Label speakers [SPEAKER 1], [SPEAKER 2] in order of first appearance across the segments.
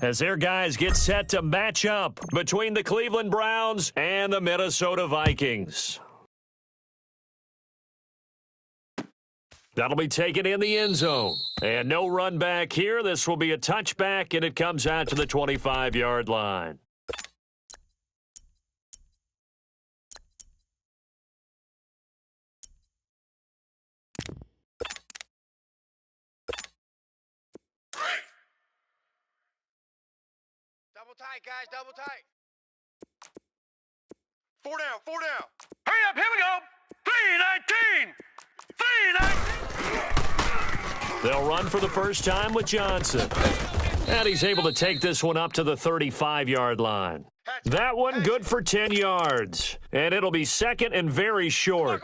[SPEAKER 1] as their guys get set to match up between the Cleveland Browns and the Minnesota Vikings. That'll be taken in the end zone. And no run back here. This will be a touchback, and it comes out to the 25-yard line.
[SPEAKER 2] Double tight, guys, double tight. 4 down, 4 down.
[SPEAKER 3] Hurry up, here we go. 319. 319.
[SPEAKER 1] They'll run for the first time with Johnson. And he's able to take this one up to the 35-yard line. That one good for 10 yards. And it'll be second and very short.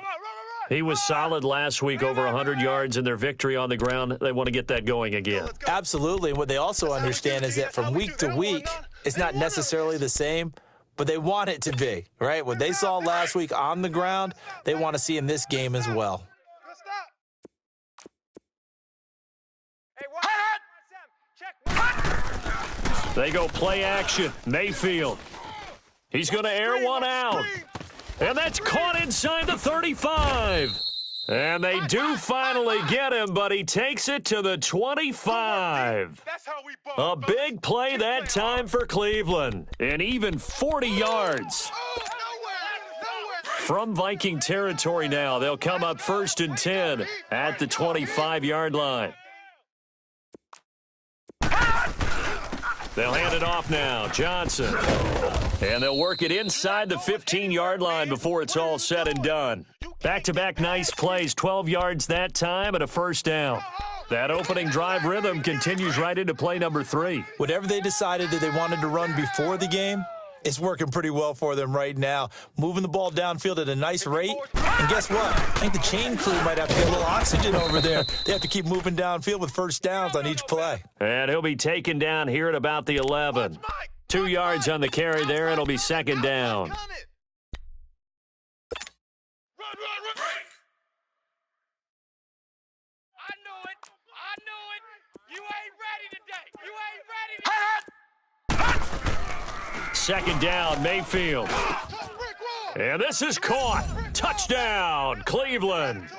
[SPEAKER 1] He was solid last week, over 100 yards in their victory on the ground. They want to get that going again.
[SPEAKER 4] Absolutely. And what they also understand is that from week to week, it's not necessarily the same, but they want it to be, right? What they saw last week on the ground, they want to see in this game as well.
[SPEAKER 1] They go play action. Mayfield. He's going to air one out. And that's caught inside the 35. And they do finally get him, but he takes it to the 25. A big play that time for Cleveland. And even 40 yards. From Viking territory now, they'll come up 1st and 10 at the 25-yard line. They'll hand it off now. Johnson. And they'll work it inside the 15-yard line before it's all said and done. Back-to-back nice plays, 12 yards that time and a first down. That opening drive rhythm continues right into play number 3.
[SPEAKER 4] Whatever they decided that they wanted to run before the game, it's working pretty well for them right now. Moving the ball downfield at a nice rate. And guess what? I think the chain crew might have to get a little oxygen over there. They have to keep moving downfield with first downs on each play.
[SPEAKER 1] And he'll be taken down here at about the 11. 2 yards on the carry there. It'll be second down.
[SPEAKER 2] Run. I knew it. You ain't ready today.
[SPEAKER 1] Second down, Mayfield. And this is caught. Touchdown, Cleveland.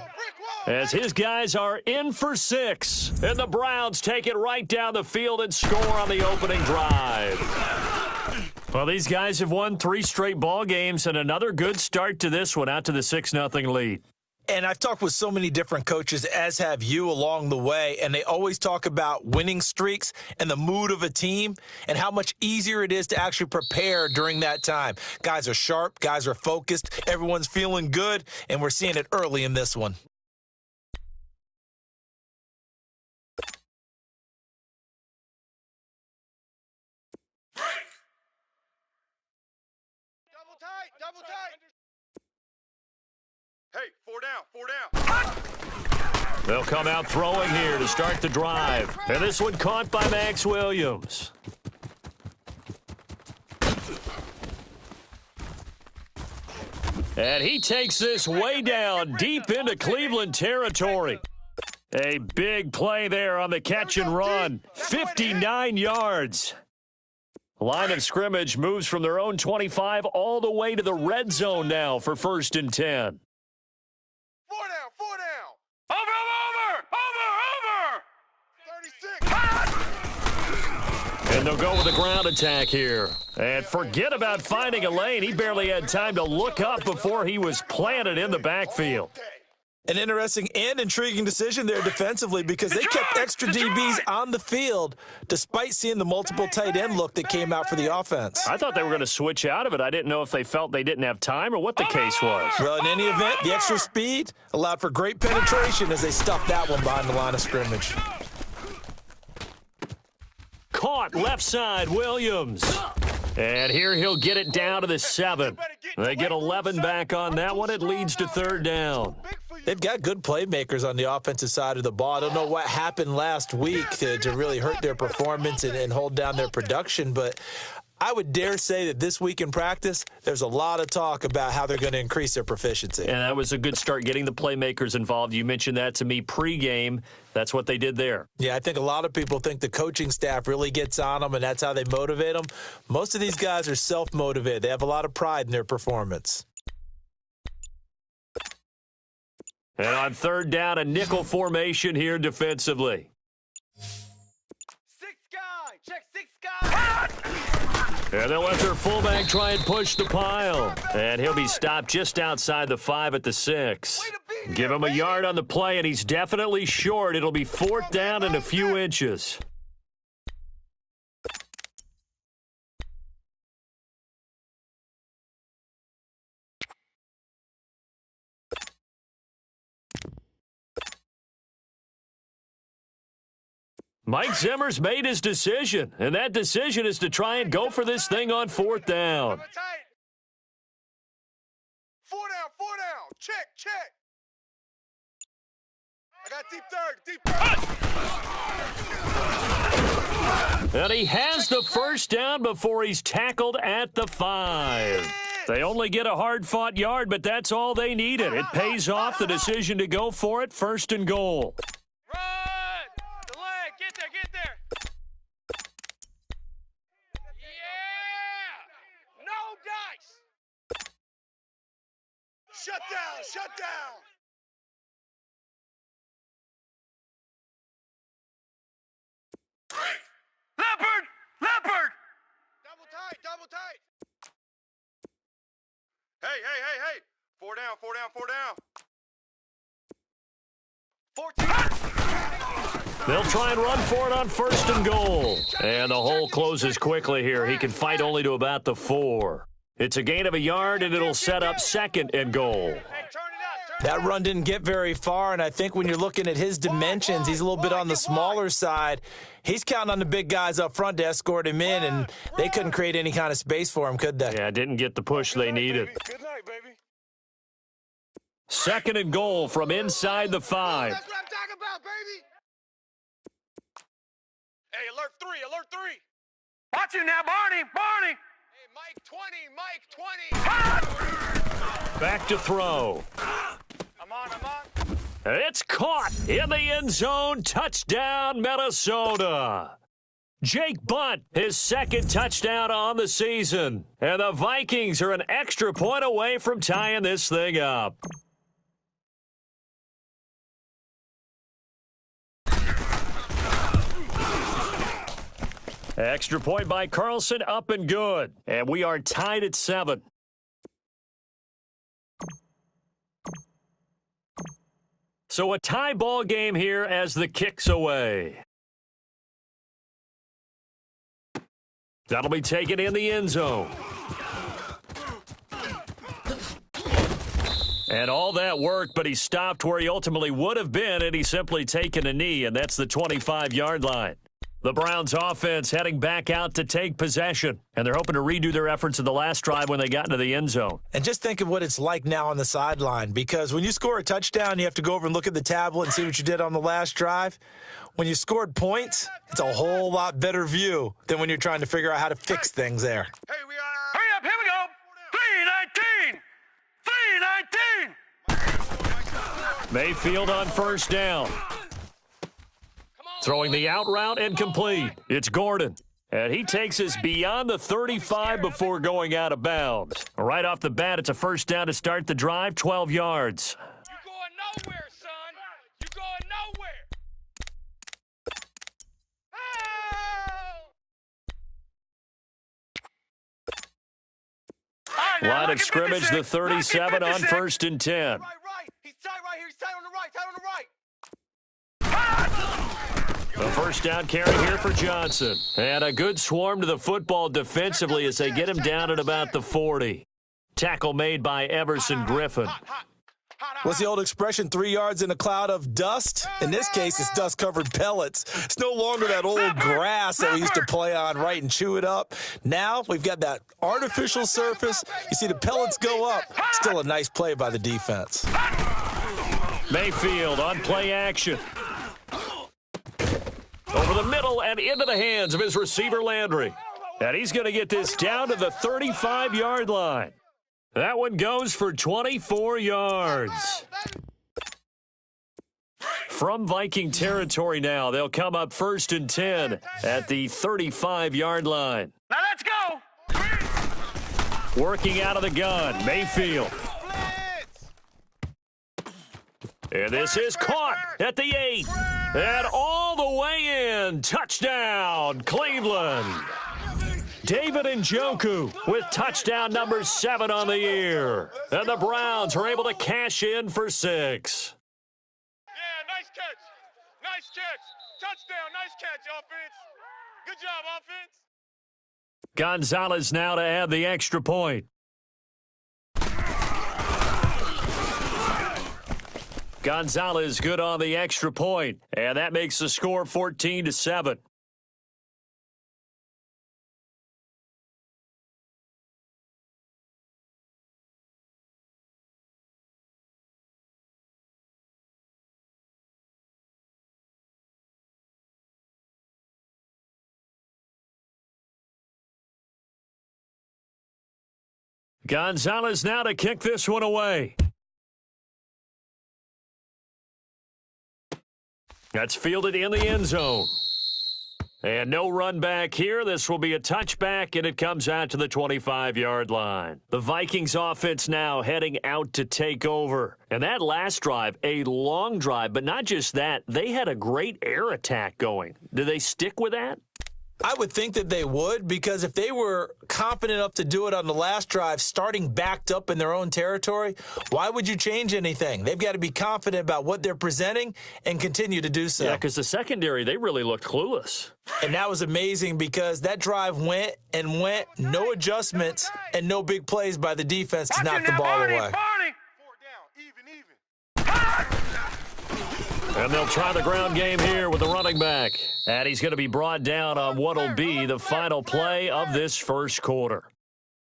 [SPEAKER 1] As his guys are in for 6. And the Browns take it right down the field and score on the opening drive. Well, these guys have won 3 straight ball games and another good start to this one out to the 6-0 lead.
[SPEAKER 4] And I've talked with so many different coaches, as have you, along the way, and they always talk about winning streaks and the mood of a team and how much easier it is to actually prepare during that time. Guys are sharp, guys are focused, everyone's feeling good, and we're seeing it early in this one.
[SPEAKER 2] Double tight. Hey, 4 down.
[SPEAKER 1] They'll come out throwing here to start the drive. And this one caught by Max Williams. And he takes this way down deep into Cleveland territory. A big play there on the catch and run. 59 yards. Line of scrimmage moves from their own 25 all the way to the red zone now for 1st and 10.
[SPEAKER 2] 4 down.
[SPEAKER 3] Over.
[SPEAKER 2] 36.
[SPEAKER 1] And they'll go with a ground attack here. And forget about finding a lane. He barely had time to look up before he was planted in the backfield.
[SPEAKER 4] An interesting and intriguing decision there defensively because they kept extra DBs on the field despite seeing the multiple tight end look that came out for the offense.
[SPEAKER 1] I thought they were going to switch out of it. I didn't know if they felt they didn't have time or what the case was.
[SPEAKER 4] Well, in any event, the extra speed allowed for great penetration as they stuffed that one behind the line of scrimmage.
[SPEAKER 1] Caught left side, Williams. And here he'll get it down to the 7. They get 11 back on that one. It leads to 3rd down.
[SPEAKER 4] They've got good playmakers on the offensive side of the ball. I don't know what happened last week to really hurt their performance and hold down their production, but I would dare say that this week in practice, there's a lot of talk about how they're going to increase their proficiency.
[SPEAKER 1] And that was a good start, getting the playmakers involved. You mentioned that to me pregame. That's what they did there.
[SPEAKER 4] Yeah, I think a lot of people think the coaching staff really gets on them, and that's how they motivate them. Most of these guys are self-motivated. They have a lot of pride in their performance.
[SPEAKER 1] And on third down, a nickel formation here defensively.
[SPEAKER 2] Six guy. Check six guy.
[SPEAKER 1] And they'll let their fullback try and push the pile. And he'll be stopped just outside the 5 at the 6. Give him a yard on the play, and he's definitely short. It'll be 4th down and a few inches. Mike Zimmer's made his decision, and that decision is to try and go for this thing on 4th down.
[SPEAKER 2] 4 down, 4 down. Check, check. I got deep third.
[SPEAKER 1] And he has the first down before he's tackled at the 5. They only get a hard-fought yard, but that's all they needed. It pays off the decision to go for it, 1st and goal.
[SPEAKER 2] Run. The leg. Get there, get there. Yeah. No dice. Shut down, shut down.
[SPEAKER 3] Leopard! Leopard!
[SPEAKER 2] Double tight, double tight. Hey, hey, hey, hey. 4 down, 4 down, 4 down. 14.
[SPEAKER 1] They'll try and run for it on 1st and goal. And the hole closes quickly here. He can fight only to about the 4. It's a gain of a yard, and it'll set up 2nd and goal.
[SPEAKER 4] That run didn't get very far, and I think when you're looking at his dimensions, he's a little bit on the smaller side. He's counting on the big guys up front to escort him in, and they couldn't create any kind of space for him, could they?
[SPEAKER 1] Yeah, didn't get the push they needed.
[SPEAKER 2] Good night, baby.
[SPEAKER 1] 2nd and goal from inside the 5.
[SPEAKER 2] That's what I'm talking about, baby. Hey, alert 3, alert 3.
[SPEAKER 3] Watch it now, Barney! Barney!
[SPEAKER 2] Hey, Mike 20, Mike 20.
[SPEAKER 1] Back to throw.
[SPEAKER 2] I'm on.
[SPEAKER 1] It's caught in the end zone. Touchdown, Minnesota. Jake Bunt, his 2nd touchdown on the season. And the Vikings are an extra point away from tying this thing up. Extra point by Carlson, up and good. And we are tied at 7. So a tie ball game here as the kick's away. That'll be taken in the end zone. And all that worked, but he stopped where he ultimately would have been, and he's simply taken a knee, and that's the 25-yard line. The Browns offense heading back out to take possession, and they're hoping to redo their efforts in the last drive when they got into the end zone.
[SPEAKER 4] And just think of what it's like now on the sideline, because when you score a touchdown, you have to go over and look at the tablet and see what you did on the last drive. When you scored points, it's a whole lot better view than when you're trying to figure out how to fix things there.
[SPEAKER 2] Hey, we are.
[SPEAKER 3] Hurry up, here we go! 319! 319!
[SPEAKER 1] Mayfield on 1st down. Throwing the out route and complete. It's Gordon. And he takes us beyond the 35 before going out of bounds. Right off the bat, it's a 1st down to start the drive, 12 yards.
[SPEAKER 2] You going nowhere, son. You going nowhere. Oh!
[SPEAKER 1] Line of scrimmage, the 37 on 1st and 10.
[SPEAKER 2] Right. He's tight right here. He's tight on the right. Tight on the right.
[SPEAKER 1] The 1st down carry here for Johnson. And a good swarm to the football defensively as they get him down at about the 40. Tackle made by Everson Griffin.
[SPEAKER 4] What's the old expression, 3 yards in a cloud of dust? In this case, it's dust-covered pellets. It's no longer that old grass that we used to play on, right, and chew it up. Now we've got that artificial surface. You see the pellets go up. Still a nice play by the defense.
[SPEAKER 1] Mayfield on play action. Over the middle and into the hands of his receiver, Landry. And he's going to get this down to the 35-yard line. That one goes for 24 yards. From Viking territory now, they'll come up 1st and 10 at the 35-yard line.
[SPEAKER 3] Now let's go.
[SPEAKER 1] Working out of the gun, Mayfield. And this is caught at the 8. And all the way in. Touchdown, Cleveland. David Njoku with touchdown number 7 on the year. And the Browns are able to cash in for 6.
[SPEAKER 2] Yeah, nice catch. Nice catch. Touchdown. Nice catch, offense. Good job, offense.
[SPEAKER 1] Gonzalez now to add the extra point. Gonzalez good on the extra point, and that makes the score 14-7. Gonzalez now to kick this one away. That's fielded in the end zone. And no run back here. This will be a touchback, and it comes out to the 25-yard line. The Vikings offense now heading out to take over. And that last drive, a long drive, but not just that. They had a great air attack going. Do they stick with that?
[SPEAKER 4] I would think that they would, because if they were confident enough to do it on the last drive, starting backed up in their own territory, why would you change anything? They've got to be confident about what they're presenting and continue to do so.
[SPEAKER 1] Yeah, because the secondary, they really looked clueless.
[SPEAKER 4] And that was amazing because that drive went and went, no adjustments and no big plays by the defense to knock the ball away.
[SPEAKER 2] Four down, even.
[SPEAKER 1] And they'll try the ground game here with the running back. And he's going to be brought down on what will be the final play of this first quarter.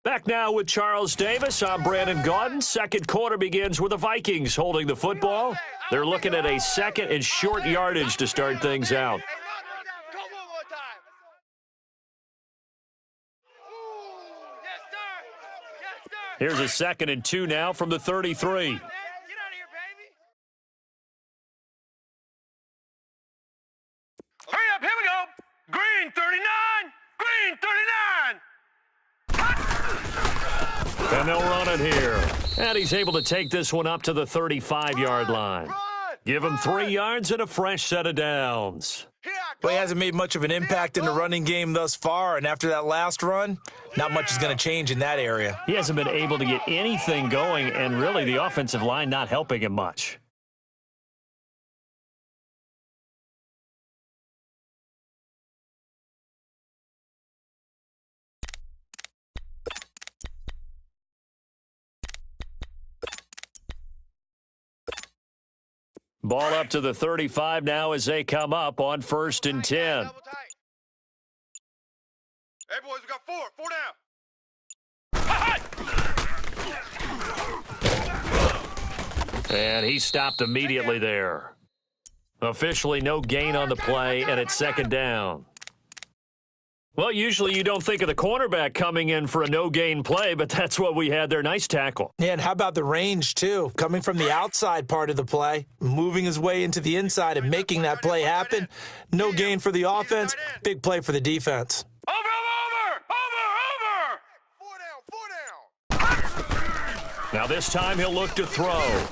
[SPEAKER 1] Back now with Charles Davis. I'm Brandon Gaudin. Second quarter begins with the Vikings holding the football. They're looking at a second and short yardage to start things out. Here's a 2nd and 2 now from the 33.
[SPEAKER 3] Hurry up, here we go. Green 39. Green 39.
[SPEAKER 1] And they'll run it here. And he's able to take this one up to the 35-yard line. Give him 3 yards and a fresh set of downs.
[SPEAKER 4] Well, he hasn't made much of an impact in the running game thus far, and after that last run, not much is going to change in that area.
[SPEAKER 1] He hasn't been able to get anything going, and really the offensive line not helping him much. Ball up to the 35 now as they come up on 1st and 10.
[SPEAKER 2] Hey, boys, we got 4 down.
[SPEAKER 1] And he stopped immediately there. Officially no gain on the play, and it's 2nd down. Well, usually you don't think of the cornerback coming in for a no-gain play, but that's what we had there. Nice tackle.
[SPEAKER 4] Yeah, and how about the range, too? Coming from the outside part of the play, moving his way into the inside and making that play happen. No gain for the offense, big play for the defense.
[SPEAKER 3] Over.
[SPEAKER 2] 4 down.
[SPEAKER 1] Now this time he'll look to throw.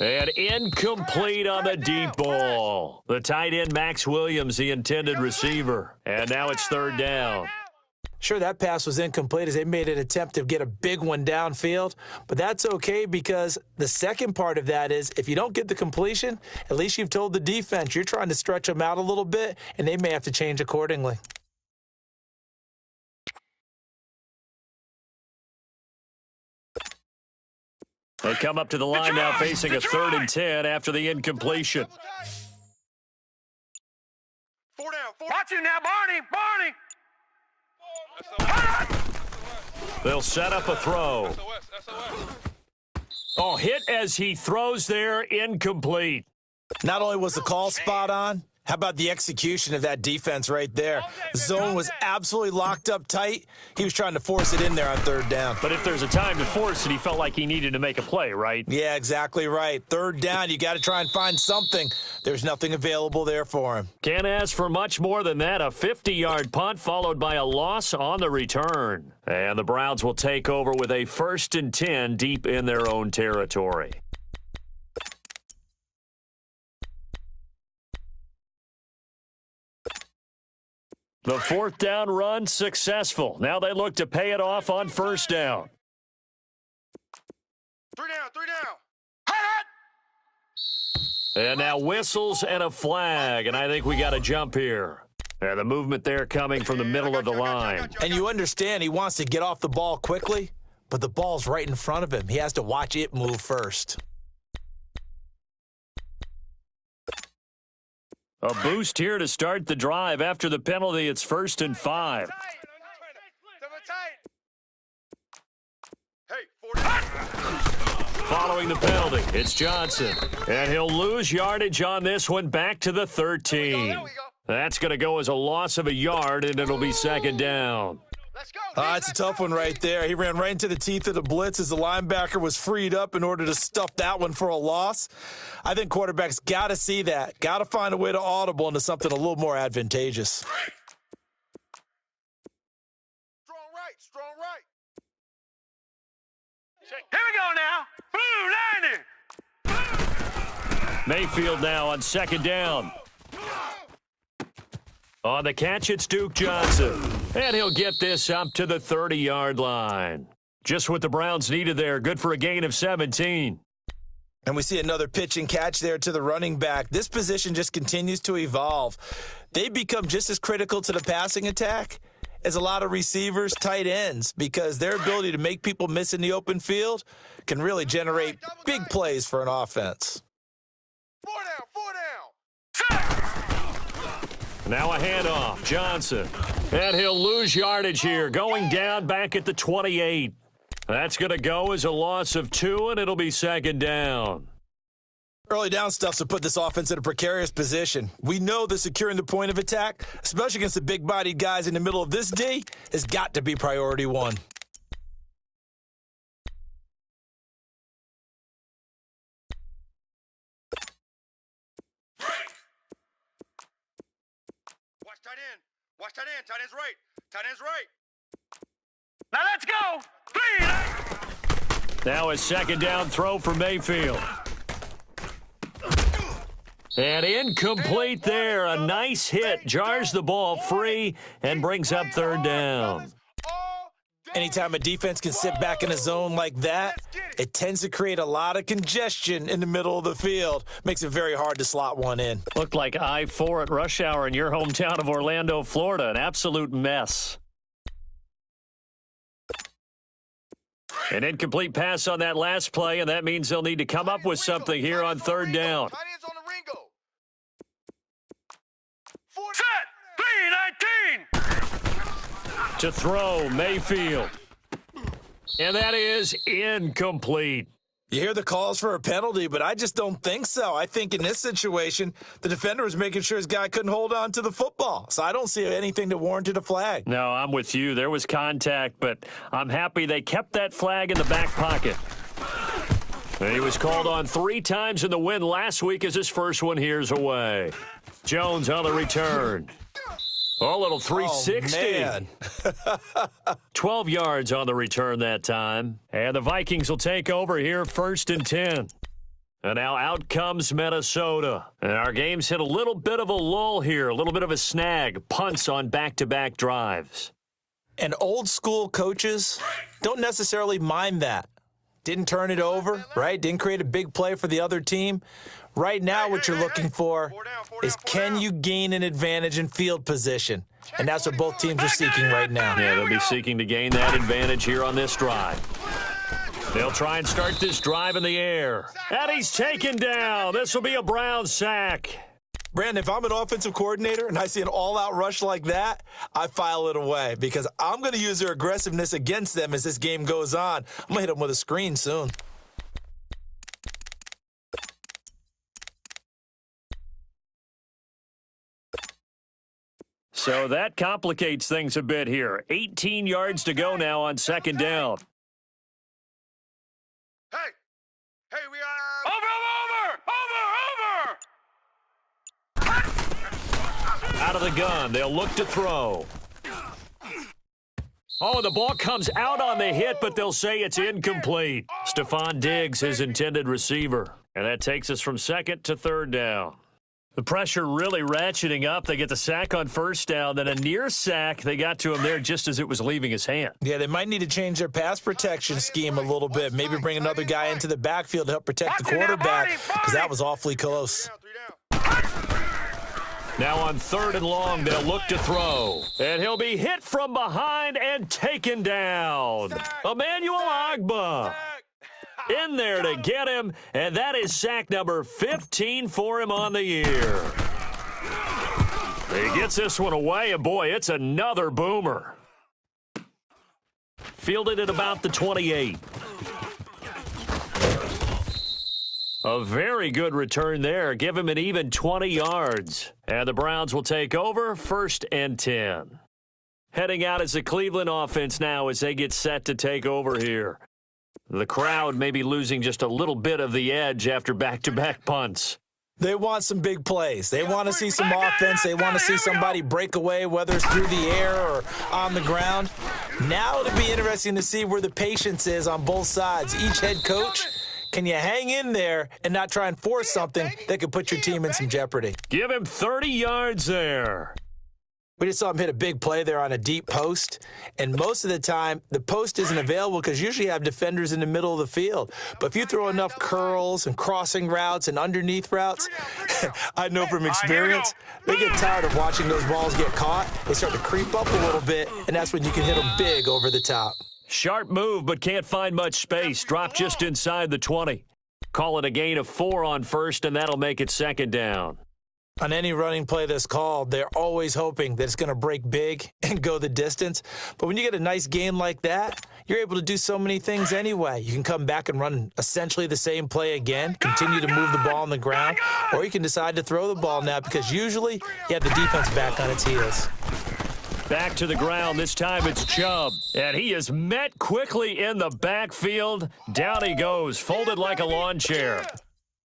[SPEAKER 1] And incomplete on the deep ball. The tight end, Max Williams, the intended receiver. And now it's 3rd down.
[SPEAKER 4] Sure, that pass was incomplete as they made an attempt to get a big one downfield. But that's okay because the second part of that is if you don't get the completion, at least you've told the defense you're trying to stretch them out a little bit, and they may have to change accordingly.
[SPEAKER 1] They come up to the line now facing a 3rd and 10 after the incompletion.
[SPEAKER 2] 4 down.
[SPEAKER 3] Watch you now, Barney.
[SPEAKER 1] They'll set up a throw. Oh, hit as he throws there, incomplete.
[SPEAKER 4] Not only was the call spot on, How about the execution of that defense right there? Zone was absolutely locked up tight. He was trying to force it in there on third down.
[SPEAKER 1] But if there's a time to force it, he felt like he needed to make a play, right?
[SPEAKER 4] Yeah, exactly right. Third down, you got to try and find something. There's nothing available there for him.
[SPEAKER 1] Can't ask for much more than that. A 50-yard punt followed by a loss on the return. And the Browns will take over with a 1st and 10 deep in their own territory. The 4th down run successful. Now they look to pay it off on 1st down.
[SPEAKER 2] 3 down, 3 down.
[SPEAKER 1] And now whistles and a flag, and I think we got a jump here. And the movement there coming from the middle of the line.
[SPEAKER 4] And you understand he wants to get off the ball quickly, but the ball's right in front of him. He has to watch it move first.
[SPEAKER 1] A boost here to start the drive. After the penalty, it's 1st and 5. Following the penalty, it's Johnson. And he'll lose yardage on this one, back to the 13. That's going to go as a loss of a yard, and it'll be 2nd down.
[SPEAKER 4] It's a tough one right there. He ran right into the teeth of the blitz as the linebacker was freed up in order to stuff that one for a loss. I think quarterbacks got to see that. Got to find a way to audible into something a little more advantageous.
[SPEAKER 2] Strong right.
[SPEAKER 3] Here we go now. Blue 90.
[SPEAKER 1] Mayfield now on 2nd down. On the catch, it's Duke Johnson. And he'll get this up to the 30-yard line. Just what the Browns needed there. Good for a gain of 17.
[SPEAKER 4] And we see another pitch and catch there to the running back. This position just continues to evolve. They become just as critical to the passing attack as a lot of receivers, tight ends, because their ability to make people miss in the open field can really generate big plays for an offense.
[SPEAKER 2] 4 down, 4 down.
[SPEAKER 1] Now a handoff, Johnson. And he'll lose yardage here, going down back at the 28. That's going to go as a loss of 2, and it'll be 2nd down.
[SPEAKER 4] Early down stuff to put this offense in a precarious position. We know that securing the point of attack, especially against the big-bodied guys in the middle of this D, has got to be priority 1.
[SPEAKER 2] Watch tight end. Tight end's right. Tight end's right.
[SPEAKER 3] Now let's go.
[SPEAKER 1] Now a 2nd down throw for Mayfield. And incomplete there. A nice hit. Jars the ball free and brings up 3rd down.
[SPEAKER 4] Anytime a defense can sit back in a zone like that, it tends to create a lot of congestion in the middle of the field. Makes it very hard to slot one in.
[SPEAKER 1] Looked like I-4 at rush hour in your hometown of Orlando, Florida. An absolute mess. An incomplete pass on that last play, and that means they'll need to come up with something here on 3rd down.
[SPEAKER 3] Set. 319.
[SPEAKER 1] To throw, Mayfield. And that is incomplete.
[SPEAKER 4] You hear the calls for a penalty, but I just don't think so. I think in this situation, the defender was making sure his guy couldn't hold on to the football. So I don't see anything that warranted a flag.
[SPEAKER 1] No, I'm with you. There was contact, but I'm happy they kept that flag in the back pocket. And he was called on 3 times in the win last week as his first one here's away. Jones on the return. Oh, a little 360.
[SPEAKER 4] Oh,
[SPEAKER 1] 12 yards on the return that time. And the Vikings will take over here 1st and 10. And now out comes Minnesota. And our game's hit a little bit of a lull here, a little bit of a snag. Punts on back-to-back drives.
[SPEAKER 4] And old school coaches don't necessarily mind that. Didn't turn it over, right? Didn't create a big play for the other team. Right now, what you're looking for is can you gain an advantage in field position? And that's what both teams are seeking right now.
[SPEAKER 1] Yeah, they'll be seeking to gain that advantage here on this drive. They'll try and start this drive in the air. And he's taken down. This will be a Brown sack.
[SPEAKER 4] Brandon, if I'm an offensive coordinator and I see an all-out rush like that, I file it away because I'm going to use their aggressiveness against them as this game goes on. I'm going to hit them with a screen soon.
[SPEAKER 1] So that complicates things a bit here. 18 yards to go now on second down.
[SPEAKER 2] Hey, we are...
[SPEAKER 3] Over!
[SPEAKER 1] Out of the gun, they'll look to throw. Oh, the ball comes out on the hit, but they'll say it's incomplete. Stephon Diggs, his intended receiver. And that takes us from second to third down. The pressure really ratcheting up. They get the sack on first down, then a near sack. They got to him there just as it was leaving his hand.
[SPEAKER 4] Yeah, they might need to change their pass protection scheme a little bit. Maybe bring another guy into the backfield to help protect the quarterback, because that was awfully close.
[SPEAKER 1] Now on third and long, they'll look to throw. And he'll be hit from behind and taken down. Emmanuel Ogbah in there to get him, and that is sack number 15 for him on the year. He gets this one away, and boy, it's another boomer. Fielded at about the 28. A very good return there. Give him an even 20 yards. And the Browns will take over, 1st and 10. Heading out as the Cleveland offense now as they get set to take over here. The crowd may be losing just a little bit of the edge after back-to-back punts.
[SPEAKER 4] They want some big plays. They want to see some offense. They want to see somebody break away, whether it's through the air or on the ground. Now it'll be interesting to see where the patience is on both sides. Each head coach, can you hang in there and not try and force something that could put your team in some jeopardy?
[SPEAKER 1] Give him 30 yards there.
[SPEAKER 4] We just saw him hit a big play there on a deep post, and most of the time, the post isn't available because usually you have defenders in the middle of the field. But if you throw enough curls and crossing routes and underneath routes, I know from experience, they get tired of watching those balls get caught. They start to creep up a little bit, and that's when you can hit them big over the top.
[SPEAKER 1] Sharp move, but can't find much space. Drop just inside the 20. Call it a gain of 4 on first, and that'll make it second down.
[SPEAKER 4] On any running play that's called, they're always hoping that it's going to break big and go the distance. But when you get a nice gain like that, you're able to do so many things anyway. You can come back and run essentially the same play again, continue to move the ball on the ground, or you can decide to throw the ball now because usually you have the defense back on its heels.
[SPEAKER 1] Back to the ground. This time it's Chubb. And he is met quickly in the backfield. Down he goes, folded like a lawn chair.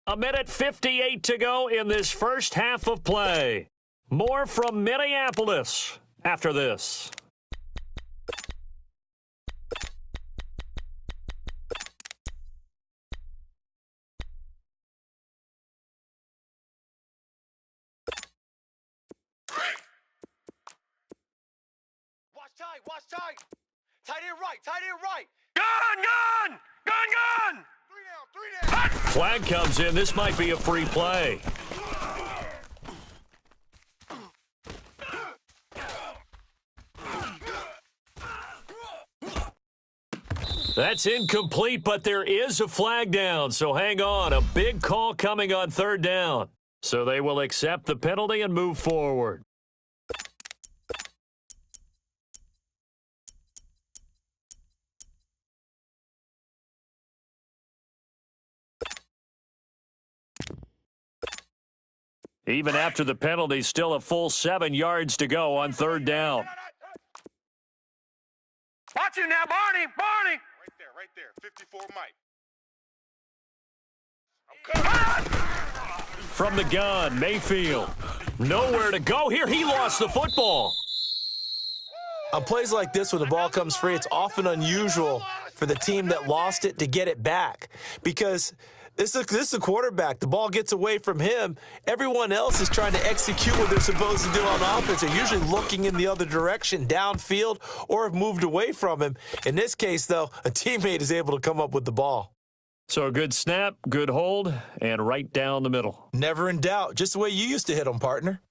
[SPEAKER 1] 1:58 to go in this first half of play. More from Minneapolis after this.
[SPEAKER 2] Watch tight. Tight end right.
[SPEAKER 3] Gun!
[SPEAKER 2] 3 down.
[SPEAKER 1] Flag comes in. This might be a free play. That's incomplete, but there is a flag down, so hang on. A big call coming on third down. So they will accept the penalty and move forward. Even after the penalty, still a full 7 yards to go on third down.
[SPEAKER 3] Watch him now, Barney!
[SPEAKER 2] Right there. 54 Mike.
[SPEAKER 1] From the gun, Mayfield. Nowhere to go here. He lost the football.
[SPEAKER 4] On plays like this, when the ball comes free, it's often unusual for the team that lost it to get it back because this is a quarterback. The ball gets away from him. Everyone else is trying to execute what they're supposed to do on offense. They're usually looking in the other direction, downfield, or have moved away from him. In this case, though, a teammate is able to come up with the ball.
[SPEAKER 1] So a good snap, good hold, and right down the middle.
[SPEAKER 4] Never in doubt. Just the way you used to hit them, partner.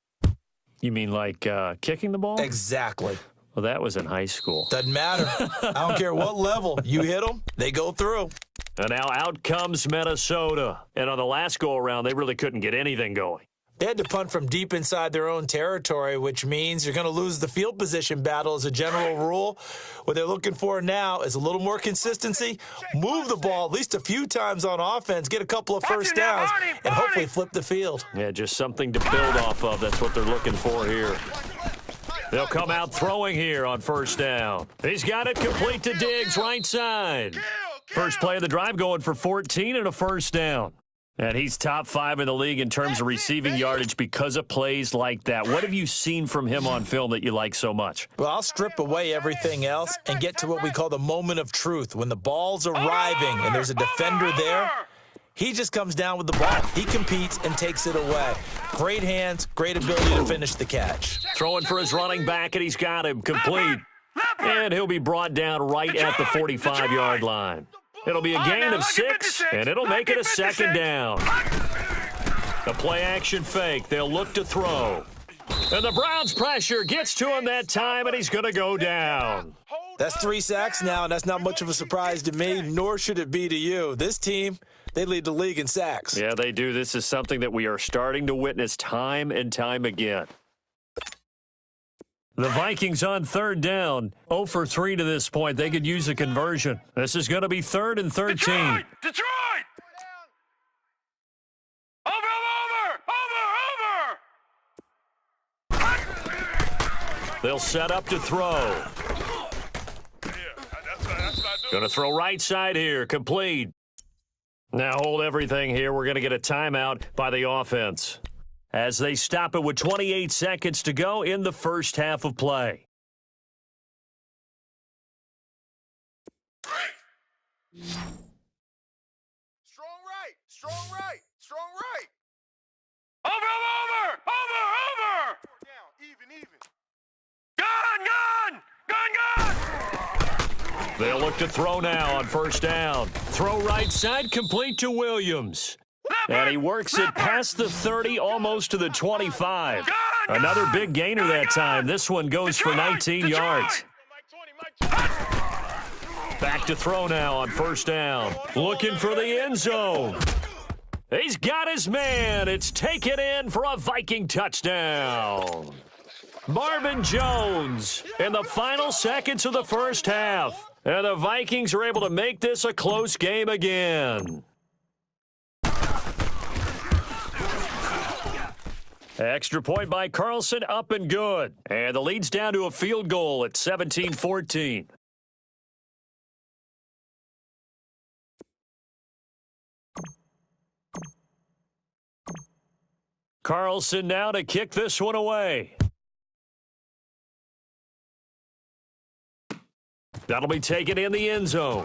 [SPEAKER 1] You mean like kicking the ball?
[SPEAKER 4] Exactly.
[SPEAKER 1] Well, that was in high school.
[SPEAKER 4] Doesn't matter. I don't care what level. You hit them, they go through.
[SPEAKER 1] And now out comes Minnesota. And on the last go-around, they really couldn't get anything going.
[SPEAKER 4] They had to punt from deep inside their own territory, which means you're going to lose the field position battle as a general rule. What they're looking for now is a little more consistency, move the ball at least a few times on offense, get a couple of first downs, and hopefully flip the field.
[SPEAKER 1] Yeah, just something to build off of. That's what they're looking for here. They'll come out throwing here on first down. He's got it complete to Diggs, right side. First play of the drive going for 14 and a first down. And he's top 5 in the league in terms of receiving yardage because of plays like that. What have you seen from him on film that you like so much?
[SPEAKER 4] Well, I'll strip away everything else and get to what we call the moment of truth. When the ball's arriving and there's a defender there, he just comes down with the ball. He competes and takes it away. Great hands, great ability to finish the catch.
[SPEAKER 1] Throwing for his running back, and he's got him complete. And he'll be brought down right at the 45-yard line. It'll be a gain of 6, and it'll make it a second down. The play-action fake. They'll look to throw. And the Browns' pressure gets to him that time, and he's going to go down.
[SPEAKER 4] That's 3 sacks now, and that's not much of a surprise to me, nor should it be to you. This team, they lead the league in sacks.
[SPEAKER 1] Yeah, they do. This is something that we are starting to witness time and time again. The Vikings on third down, 0 for 3 to this point. They could use a conversion. This is going to be 3rd and 13.
[SPEAKER 3] Detroit! Over!
[SPEAKER 1] They'll set up to throw. Going to throw right side here, complete. Now hold everything here. We're going to get a timeout by the offense as they stop it with 28 seconds to go in the first half of play.
[SPEAKER 2] Strong right, strong right, strong right.
[SPEAKER 3] Over!
[SPEAKER 2] Down, even.
[SPEAKER 3] Gun!
[SPEAKER 1] They'll look to throw now on first down. Throw right side, complete to Williams. And he works it past the 30, almost to the 25. Another big gainer that time. This one goes for 19 yards. Back to throw now on first down. Looking for the end zone. He's got his man. It's taken in for a Viking touchdown. Marvin Jones in the final seconds of the first half. And the Vikings are able to make this a close game again. Extra point by Carlson, up and good. And the lead's down to a field goal at 17-14. Carlson now to kick this one away. That'll be taken in the end zone.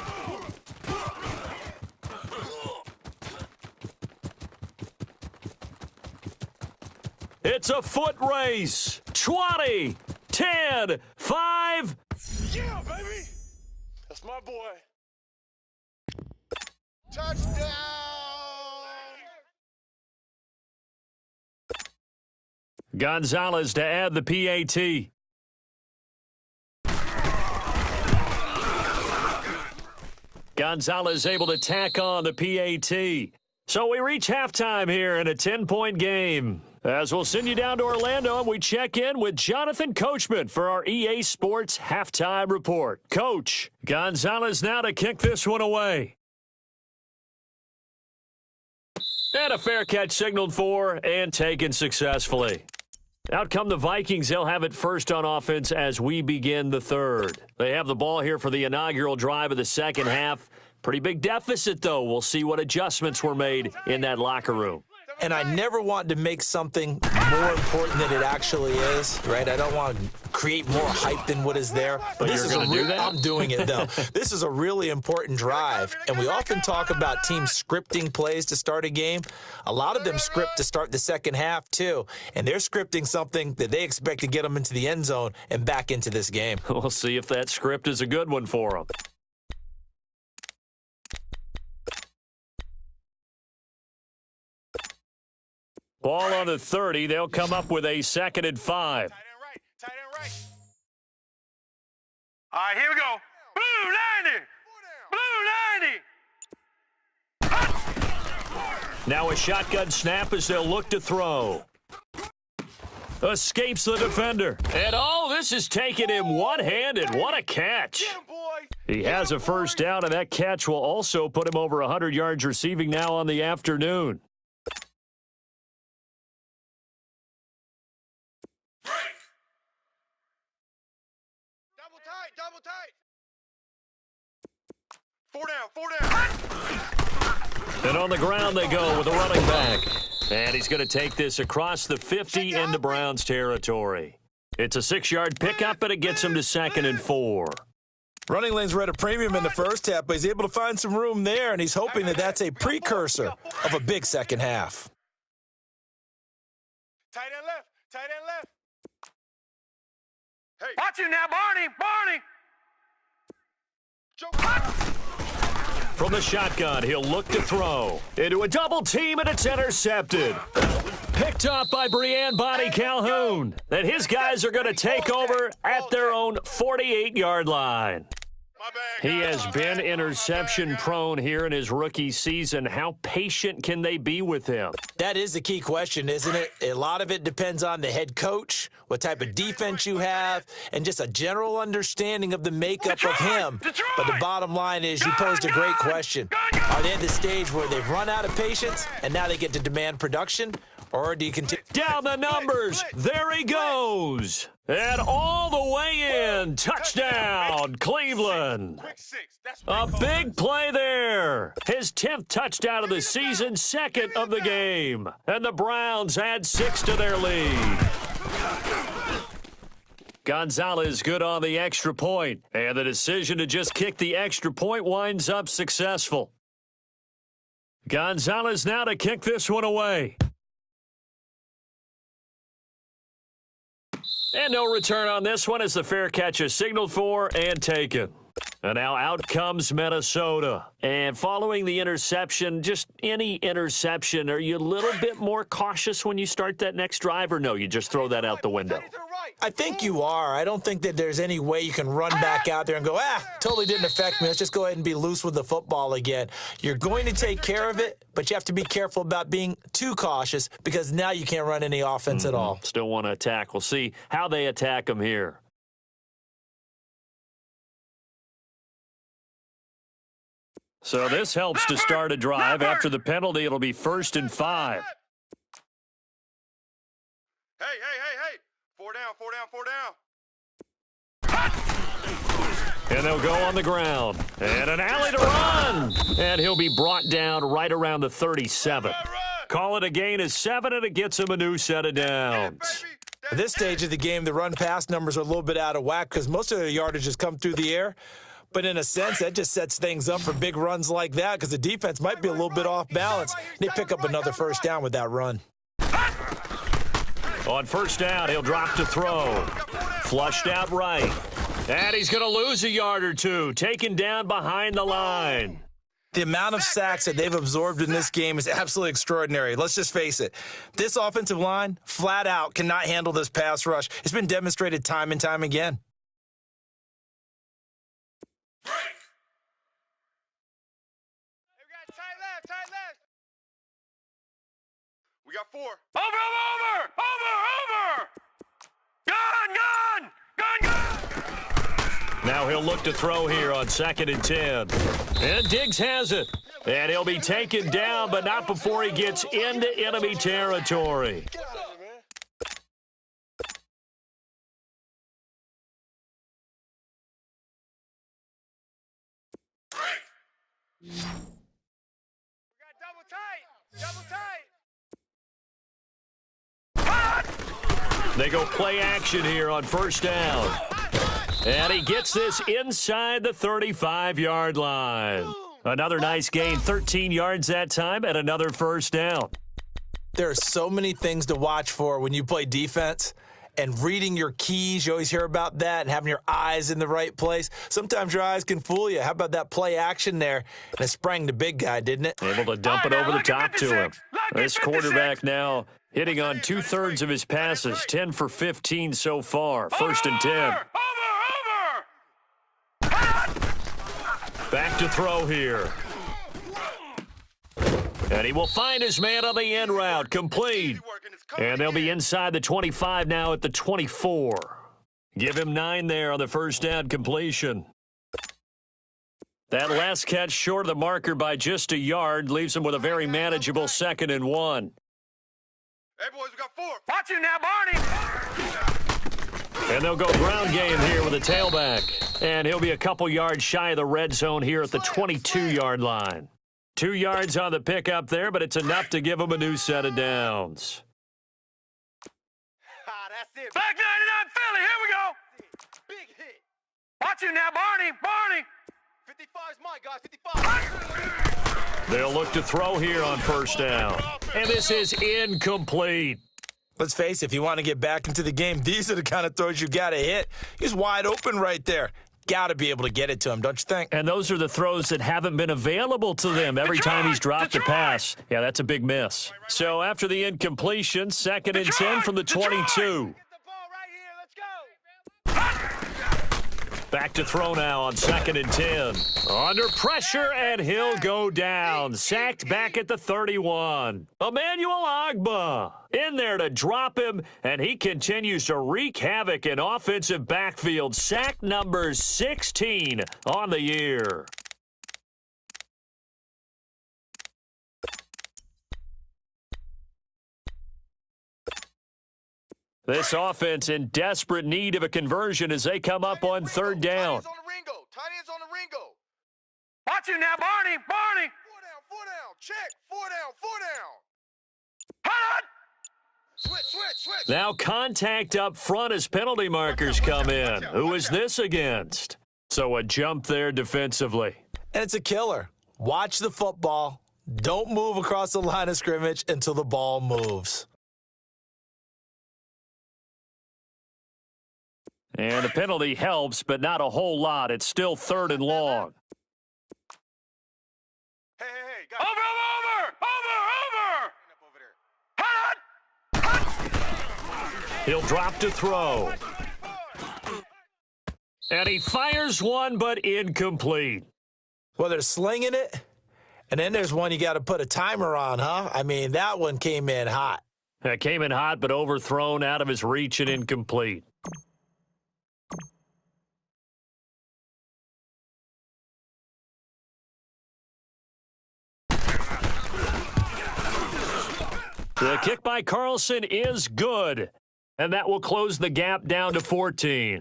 [SPEAKER 1] It's a foot race. 20, 10, 5.
[SPEAKER 2] Yeah, baby. That's my boy. Touchdown.
[SPEAKER 1] Gonzalez to add the PAT. Gonzalez able to tack on the PAT. So we reach halftime here in a 10-point game. As we'll send you down to Orlando, and we check in with Jonathan Coachman for our EA Sports Halftime Report. Coach, Gonzalez now to kick this one away. And a fair catch signaled for and taken successfully. Out come the Vikings. They'll have it first on offense as we begin the third. They have the ball here for the inaugural drive of the second half. Pretty big deficit, though. We'll see what adjustments were made in that locker room.
[SPEAKER 4] And I never want to make something more important than it actually is, right? I don't want to create more hype than what is there.
[SPEAKER 1] But
[SPEAKER 4] this
[SPEAKER 1] you're
[SPEAKER 4] is
[SPEAKER 1] going to do that?
[SPEAKER 4] I'm doing it, though. This is a really important drive. And we often talk about teams scripting plays to start a game. A lot of them script to start the second half, too. And they're scripting something that they expect to get them into the end zone and back into this game.
[SPEAKER 1] We'll see if that script is a good one for them. Ball on the 30. They'll come up with a 2nd and 5.
[SPEAKER 2] Tight end right.
[SPEAKER 3] All right, here we go. Blue 90!
[SPEAKER 1] Now a shotgun snap as they'll look to throw. Escapes the defender. And this is taking him one-handed. What a catch. He has a first down, and that catch will also put him over 100 yards receiving now on the afternoon.
[SPEAKER 2] Double tight. 4 down.
[SPEAKER 1] And on the ground they go with a running back. And he's going to take this across the 50 into Browns territory. It's a 6-yard pickup, but it gets him to 2nd and 4.
[SPEAKER 4] Running lanes were at a premium in the first half, but he's able to find some room there, and he's hoping that that's a precursor of a big second half.
[SPEAKER 2] Tight end left. Hey.
[SPEAKER 3] Watch you now, Barney.
[SPEAKER 1] From the shotgun, he'll look to throw. Into a double team, and it's intercepted. Picked up by Brianne Bonnie Calhoun. And his guys are going to take over at their own 48-yard line. He has been interception-prone here in his rookie season. How patient can they be with him?
[SPEAKER 4] That is the key question, isn't it? A lot of it depends on the head coach, what type of defense you have, and just a general understanding of the makeup of him. But the bottom line is you posed a great question. Are they at the stage where they've run out of patience and now they get to demand production? Or do you continue?
[SPEAKER 1] Down the numbers. There he goes. And all the way in. Touchdown, Cleveland. A big play there. His 10th touchdown of the season, 2nd of the game. And the Browns add 6 to their lead. Gonzalez good on the extra point. And the decision to just kick the extra point winds up successful. Gonzalez now to kick this one away. And no return on this one as the fair catch is signaled for and taken. And now out comes Minnesota. And following the interception, just any interception, are you a little bit more cautious when you start that next drive, or no, you just throw that out the window?
[SPEAKER 4] I think you are. I don't think that there's any way you can run back out there and go, totally didn't affect me. Let's just go ahead and be loose with the football again. You're going to take care of it, but you have to be careful about being too cautious because now you can't run any offense at all.
[SPEAKER 1] Still want to attack. We'll see how they attack them here. So this helps to start a drive. After the penalty, it'll be 1st and 5.
[SPEAKER 2] Hey. 4 down.
[SPEAKER 1] And they'll go on the ground. And an alley to run. And he'll be brought down right around the 37. Call it a gain of 7, and it gets him a new set of downs.
[SPEAKER 4] At this stage of the game, the run-pass numbers are a little bit out of whack because most of the yardage has come through the air. But in a sense, that just sets things up for big runs like that because the defense might be a little bit off balance. They pick up another first down with that run.
[SPEAKER 1] On first down, he'll drop to throw. Flushed out right. And he's going to lose a yard or two, taken down behind the line.
[SPEAKER 4] The amount of sacks that they've absorbed in this game is absolutely extraordinary. Let's just face it. This offensive line, flat out, cannot handle this pass rush. It's been demonstrated time and time again.
[SPEAKER 2] We got 4.
[SPEAKER 3] Over! Gun!
[SPEAKER 1] Now he'll look to throw here on 2nd and 10. And Diggs has it. And he'll be taken down, but not before he gets into enemy territory.
[SPEAKER 2] Get out of here, man. We got double tight.
[SPEAKER 1] They go play action here on first down. And he gets this inside the 35-yard line. Another nice gain, 13 yards that time, and another first down.
[SPEAKER 4] There are so many things to watch for when you play defense. And reading your keys, you always hear about that, and having your eyes in the right place. Sometimes your eyes can fool you. How about that play action there? And it sprang the big guy, didn't it?
[SPEAKER 1] Able to dump it over the top to him. This quarterback now hitting on 2/3 of his passes, 10 for 15 so far. 1st and 10. Back to throw here. And he will find his man on the end route, complete. And they'll be inside the 25 now at the 24. Give him 9 there on the first down completion. That last catch short of the marker by just a yard leaves him with a very manageable 2nd and 1.
[SPEAKER 2] Hey, boys, we got 4.
[SPEAKER 3] Watch you now, Barney!
[SPEAKER 1] And they'll go ground game here with a tailback. And he'll be a couple yards shy of the red zone here at the 22-yard line. 2 yards on the pickup there, but it's enough to give him a new set of downs.
[SPEAKER 2] That's it.
[SPEAKER 3] Back 99 Philly, here we go.
[SPEAKER 2] Big hit.
[SPEAKER 3] Watch you now, Barney.
[SPEAKER 2] 55 is my guy, 55.
[SPEAKER 1] They'll look to throw here on first down. And this is incomplete.
[SPEAKER 4] Let's face it, if you want to get back into the game, these are the kind of throws you got to hit. He's wide open right there. Got to be able to get it to him, don't you think?
[SPEAKER 1] And those are the throws that haven't been available to them every time he's dropped a pass. Yeah, that's a big miss. So after the incompletion, 2nd and 10 from the 22.
[SPEAKER 2] Get the ball right here. Let's go.
[SPEAKER 1] Back to throw now on 2nd and 10. Under pressure, and he'll go down. Sacked back at the 31. Emmanuel Ogbah in there to drop him, and he continues to wreak havoc in offensive backfield. Sack number 16 on the year. This offense in desperate need of a conversion as they come up on 3rd down.
[SPEAKER 2] Tight ends on the Ringo.
[SPEAKER 3] Watch you now, Barney.
[SPEAKER 2] 4 down. Check. 4 down.
[SPEAKER 3] Hold
[SPEAKER 2] Switch.
[SPEAKER 1] Now contact up front as penalty markers come in. Who is this against? So a jump there defensively.
[SPEAKER 4] And it's a killer. Watch the football. Don't move across the line of scrimmage until the ball moves.
[SPEAKER 1] And the penalty helps, but not a whole lot. It's still 3rd and long.
[SPEAKER 2] Hey, guys.
[SPEAKER 3] Over.
[SPEAKER 1] He'll drop to throw. And he fires one, but incomplete.
[SPEAKER 4] Well, they're slinging it, and then there's one you got to put a timer on, huh? I mean, that one came in hot.
[SPEAKER 1] That came in hot, but overthrown out of his reach and incomplete. The kick by Carlson is good, and that will close the gap down to 14.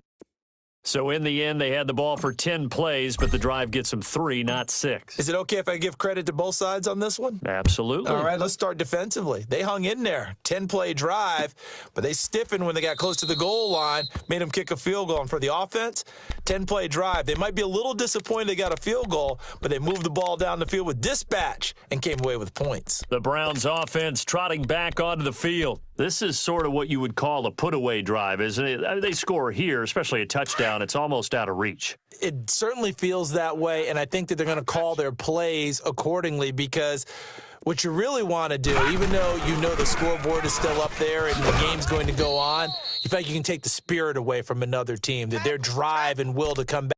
[SPEAKER 1] So in the end, they had the ball for 10 plays, but the drive gets them 3, not 6.
[SPEAKER 4] Is it okay if I give credit to both sides on this one?
[SPEAKER 1] Absolutely.
[SPEAKER 4] All right, let's start defensively. They hung in there. 10-play drive, but they stiffened when they got close to the goal line, made them kick a field goal. And for the offense, 10-play drive. They might be a little disappointed they got a field goal, but they moved the ball down the field with dispatch and came away with points.
[SPEAKER 1] The Browns offense trotting back onto the field. This is sort of what you would call a put-away drive, isn't it? I mean, they score here, especially a touchdown. It's almost out of reach.
[SPEAKER 4] It certainly feels that way, and I think that they're going to call their plays accordingly because what you really want to do, even though you know the scoreboard is still up there and the game's going to go on, you feel like you can take the spirit away from another team, that their drive and will to come back.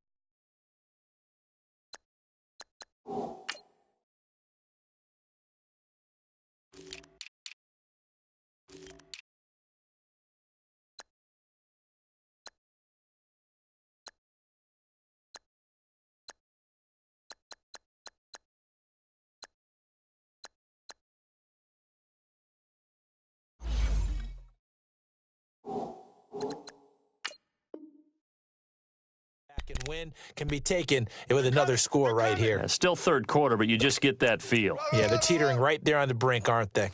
[SPEAKER 4] And win can be taken with another score right here.
[SPEAKER 1] Yeah, still 3rd quarter, but you just get that feel.
[SPEAKER 4] Yeah, they're teetering right there on the brink, aren't they?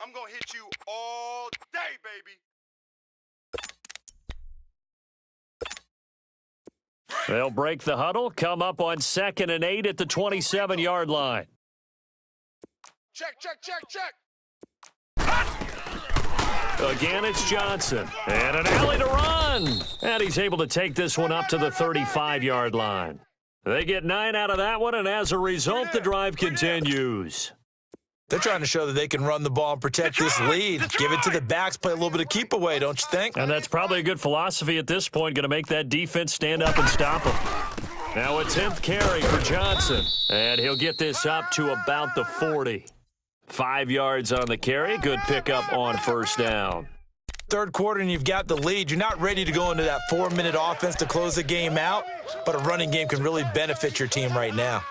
[SPEAKER 2] I'm going to hit you all day, baby.
[SPEAKER 1] They'll break the huddle, come up on 2nd and 8 at the 27-yard line.
[SPEAKER 2] Check.
[SPEAKER 1] Again, it's Johnson. And an alley to run. And he's able to take this one up to the 35-yard line. They get 9 out of that one, and as a result, the drive continues.
[SPEAKER 4] They're trying to show that they can run the ball and protect this lead. Give it to the backs, play a little bit of keep away, don't you think?
[SPEAKER 1] And that's probably a good philosophy at this point, going to make that defense stand up and stop them. Now a 10th carry for Johnson. And he'll get this up to about the 40. 5 yards on the carry. Good pickup on first down.
[SPEAKER 4] 3rd quarter and you've got the lead. You're not ready to go into that 4-minute offense to close the game out, but a running game can really benefit your team right now.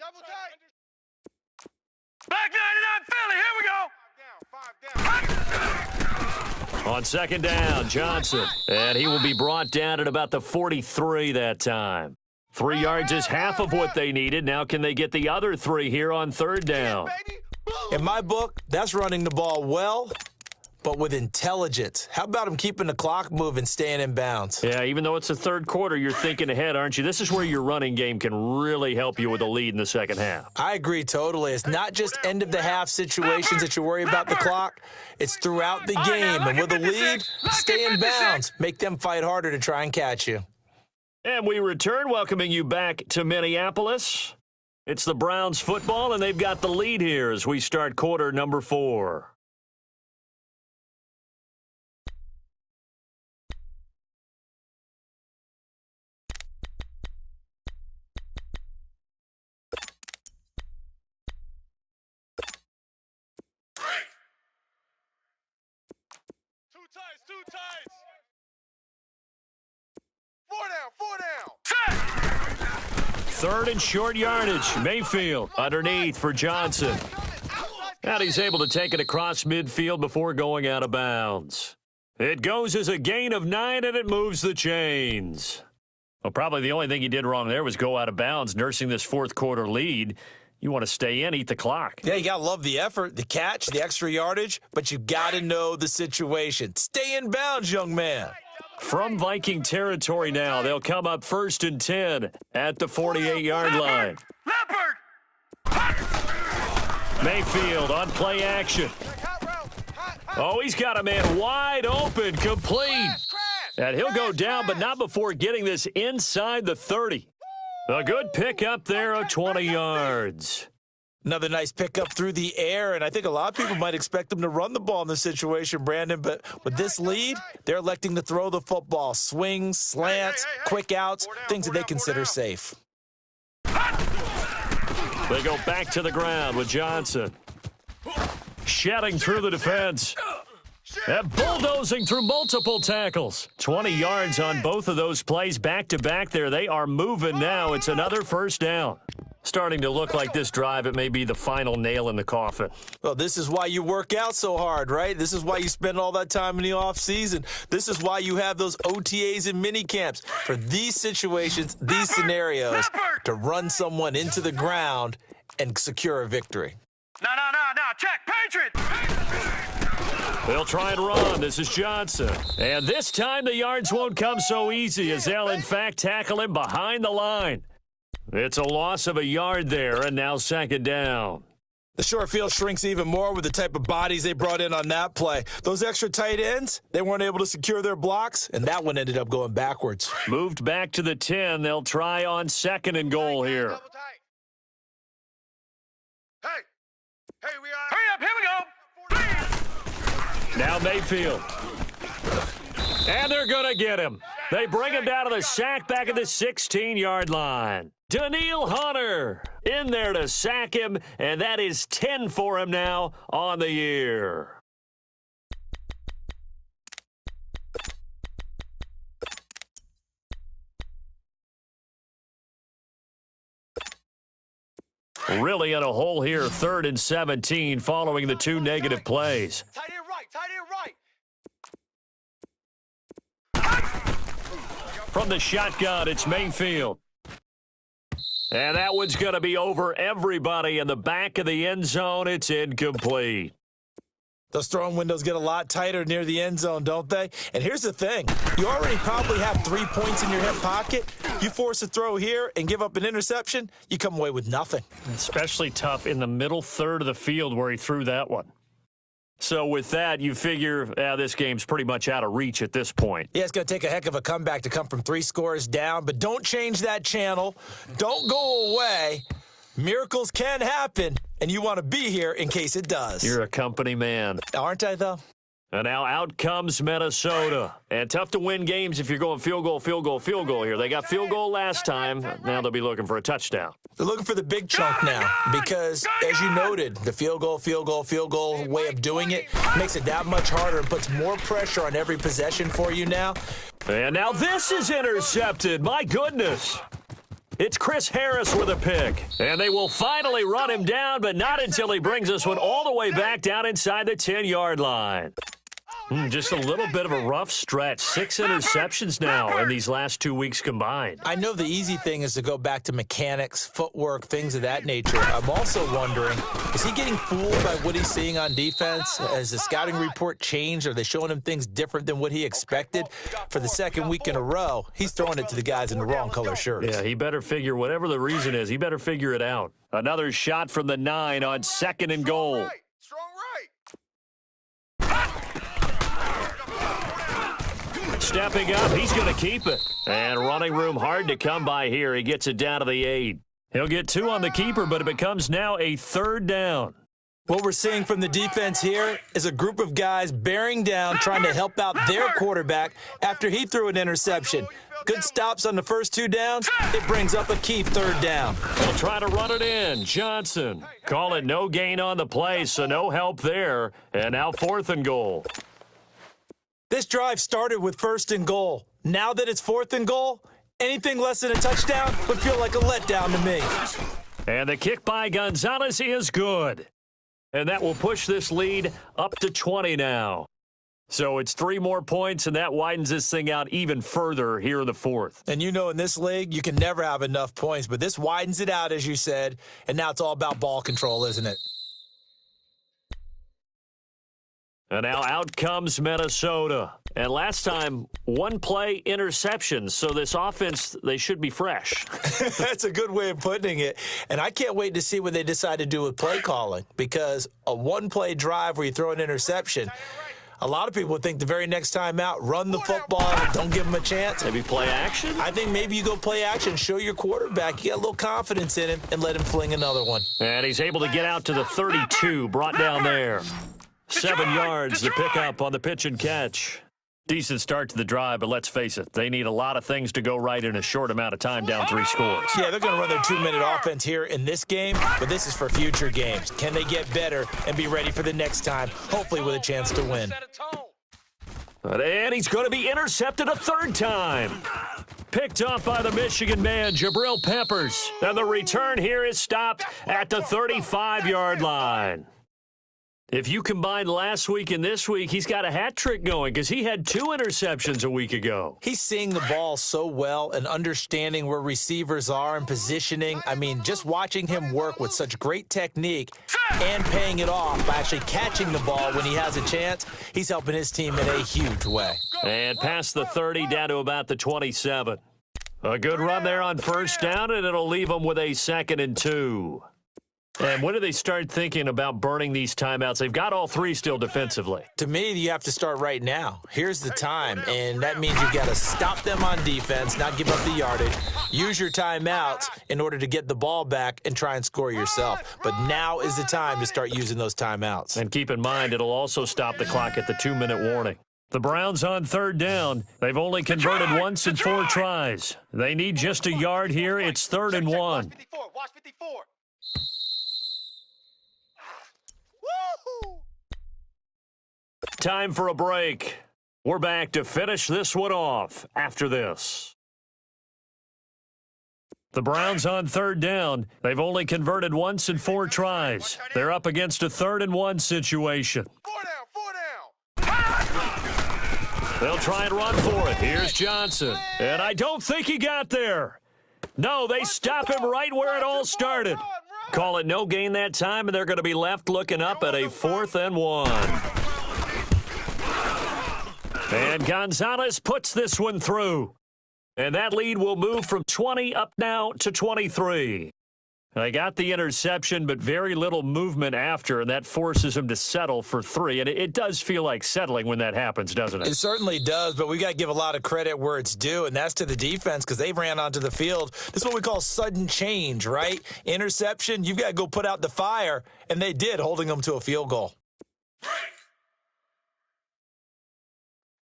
[SPEAKER 2] Double tight.
[SPEAKER 3] Back 99 Philly. Here we go.
[SPEAKER 2] 5 down.
[SPEAKER 1] On second down, Johnson. And he will be brought down at about the 43 that time. 3 yards is half of what they needed. Now can they get the other 3 here on third down?
[SPEAKER 4] In my book, that's running the ball well, but with intelligence. How about him keeping the clock moving, staying in bounds?
[SPEAKER 1] Yeah, even though it's the third quarter, you're thinking ahead, aren't you? This is where your running game can really help you with a lead in the second half.
[SPEAKER 4] I agree totally. It's not just end-of-the-half situations that you worry about the clock. It's throughout the game. And with a lead, stay in bounds. Make them fight harder to try and catch you.
[SPEAKER 1] And we return, welcoming you back to Minneapolis. It's the Browns football, and they've got the lead here as we start quarter number 4.
[SPEAKER 2] Two tights. 4 down.
[SPEAKER 1] Third and short yardage. Mayfield underneath for Johnson. And he's able to take it across midfield before going out of bounds. It goes as a gain of 9, and it moves the chains. Well, probably the only thing he did wrong there was go out of bounds, nursing this fourth quarter lead. You want to stay in, eat the clock.
[SPEAKER 4] Yeah, you got to love the effort, the catch, the extra yardage, but you got to know the situation. Stay in bounds, young man.
[SPEAKER 1] From Viking territory now, they'll come up 1st and 10 at the 48-yard line. Mayfield on play action. Oh, he's got a man wide open, complete. And he'll go down, but not before getting this inside the 30. A good pickup there of 20 yards.
[SPEAKER 4] Another nice pickup through the air, and I think a lot of people might expect them to run the ball in this situation, Brandon, but with this lead, they're electing to throw the football. Swings, slants, quick outs, things that they consider safe.
[SPEAKER 1] They go back to the ground with Johnson. Shedding through the defense. And bulldozing through multiple tackles. 20 yards on both of those plays back-to-back there. They are moving now. It's another first down. Starting to look like this drive, it may be the final nail in the coffin.
[SPEAKER 4] Well, this is why you work out so hard, right? This is why you spend all that time in the offseason. This is why you have those OTAs and mini camps. For these situations, these scenarios, to run someone into the ground and secure a victory.
[SPEAKER 3] No. Check. Patriot.
[SPEAKER 1] They'll try and run. This is Johnson. And this time the yards won't come so easy as they'll, in fact, tackle him behind the line. It's a loss of a yard there, and now second down.
[SPEAKER 4] The short field shrinks even more with the type of bodies they brought in on that play. Those extra tight ends, they weren't able to secure their blocks, and that one ended up going backwards.
[SPEAKER 1] Moved back to the 10. They'll try on second and goal here.
[SPEAKER 2] Hey, we are.
[SPEAKER 3] Hurry up. Here we go.
[SPEAKER 1] Now Mayfield. And they're going to get him. They bring him down to the sack back at the 16-yard line. Daniil Hunter in there to sack him, and that is 10 for him now on the year. Really in a hole here, 3rd and 17 following the 2 negative plays.
[SPEAKER 2] Tight end right.
[SPEAKER 1] From the shotgun, it's Mayfield. And that one's going to be over everybody in the back of the end zone. It's incomplete.
[SPEAKER 4] Those throwing windows get a lot tighter near the end zone, don't they? And here's the thing. You already probably have 3 points in your hip pocket. You force a throw here and give up an interception, you come away with nothing.
[SPEAKER 1] Especially tough in the middle third of the field where he threw that one. So with that, you figure this game's pretty much out of reach at this point.
[SPEAKER 4] Yeah, it's going to take a heck of a comeback to come from 3 scores down, but don't change that channel. Don't go away. Miracles can happen, and you want to be here in case it does.
[SPEAKER 1] You're a company man.
[SPEAKER 4] Aren't I, though?
[SPEAKER 1] And now out comes Minnesota. And tough to win games if you're going field goal here. They got field goal last time. Now they'll be looking for a touchdown.
[SPEAKER 4] They're looking for the big chunk now because, as you noted, the field goal way of doing it makes it that much harder and puts more pressure on every possession for you now.
[SPEAKER 1] And now this is intercepted. My goodness. It's Chris Harris with a pick. And they will finally run him down, but not until he brings this one all the way back down inside the 10-yard line. Just a little bit of a rough stretch. 6 interceptions now in these last 2 weeks combined.
[SPEAKER 4] I know the easy thing is to go back to mechanics, footwork, things of that nature. I'm also wondering, is he getting fooled by what he's seeing on defense? Has the scouting report changed? Are they showing him things different than what he expected? For the second week in a row, he's throwing it to the guys in the wrong color shirts.
[SPEAKER 1] Yeah, he better figure, whatever the reason is, he better figure it out. Another shot from the 9 on 2nd and goal. Stepping up, he's going to keep it. And running room hard to come by here. He gets it down to the 8. He'll get 2 on the keeper, but it becomes now a 3rd down.
[SPEAKER 4] What we're seeing from the defense here is a group of guys bearing down, trying to help out their quarterback after he threw an interception. Good stops on the first 2 downs. It brings up a key 3rd down.
[SPEAKER 1] They'll try to run it in. Johnson. Call it no gain on the play, so no help there. And now 4th and goal.
[SPEAKER 4] This drive started with 1st and goal. Now that it's 4th and goal, anything less than a touchdown would feel like a letdown to me.
[SPEAKER 1] And the kick by Gonzalez is good. And that will push this lead up to 20 now. So it's 3 more points, and that widens this thing out even further here in the 4th.
[SPEAKER 4] And you know in this league, you can never have enough points, but this widens it out, as you said, and now it's all about ball control, isn't it?
[SPEAKER 1] And now out comes Minnesota. And last time, 1 play interception. So this offense, they should be fresh.
[SPEAKER 4] That's a good way of putting it. And I can't wait to see what they decide to do with play calling, because a 1-play drive where you throw an interception, a lot of people would think the very next time out, run the football, don't give them a chance.
[SPEAKER 1] Maybe play action?
[SPEAKER 4] I think maybe you go play action, show your quarterback, you got a little confidence in him, and let him fling another one.
[SPEAKER 1] And he's able to get out to the 32, brought down there. 7 yards, the pickup on the pitch and catch. Decent start to the drive, but let's face it, they need a lot of things to go right in a short amount of time, down 3 scores.
[SPEAKER 4] Yeah, they're going to run their 2-minute offense here in this game, but this is for future games. Can they get better and be ready for the next time, hopefully with a chance to win?
[SPEAKER 1] And he's going to be intercepted a 3rd time. Picked up by the Michigan man, Jabril Peppers. And the return here is stopped at the 35-yard line. If you combine last week and this week, he's got a hat trick going because he had 2 interceptions a week ago.
[SPEAKER 4] He's seeing the ball so well and understanding where receivers are and positioning. I mean, just watching him work with such great technique and paying it off by actually catching the ball when he has a chance, he's helping his team in a huge way.
[SPEAKER 1] And past the 30 down to about the 27. A good run there on 1st down, and it'll leave them with a 2nd and 2. And when do they start thinking about burning these timeouts? They've got all 3 still defensively.
[SPEAKER 4] To me, you have to start right now. Here's the time, and that means you've got to stop them on defense, not give up the yardage, use your timeouts in order to get the ball back and try and score yourself. But now is the time to start using those timeouts.
[SPEAKER 1] And keep in mind, it'll also stop the clock at the 2-minute warning. The Browns on 3rd down. They've only converted once in 4 tries. They need just a yard here. It's 3rd and 1.
[SPEAKER 2] Watch 54.
[SPEAKER 1] Time for a break. We're back to finish this one off after this. The Browns on 3rd down. They've only converted once in 4 tries. They're up against a 3rd and 1 situation.
[SPEAKER 2] 4 down.
[SPEAKER 1] They'll try and run for it. Here's Johnson. And I don't think he got there. No, they stop him right where it all started. Call it no gain that time, and they're going to be left looking up at a 4th and 1. And Gonzalez puts this one through. And that lead will move from 20 up now to 23. They got the interception, but very little movement after, and that forces him to settle for 3. And it does feel like settling when that happens, doesn't it?
[SPEAKER 4] It certainly does, but we got to give a lot of credit where it's due, and that's to the defense because they ran onto the field. This is what we call sudden change, right? Interception, you've got to go put out the fire, and they did, holding them to a field goal.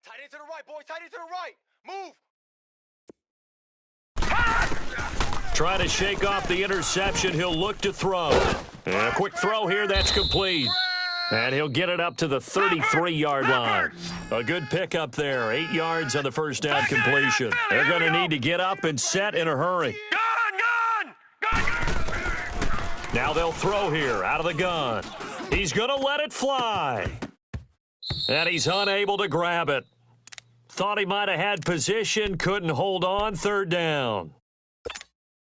[SPEAKER 2] Tight end to the right, boys. Tight end to the right. Move.
[SPEAKER 1] Try to shake off the interception. He'll look to throw. And a quick throw here. That's complete. And he'll get it up to the 33-yard line. A good pickup there. 8 yards on the 1st down completion. They're going to need to get up and set in a hurry.
[SPEAKER 3] Go!
[SPEAKER 1] Now they'll throw here out of the gun. He's going to let it fly. And he's unable to grab it. Thought he might have had position, couldn't hold on, third down.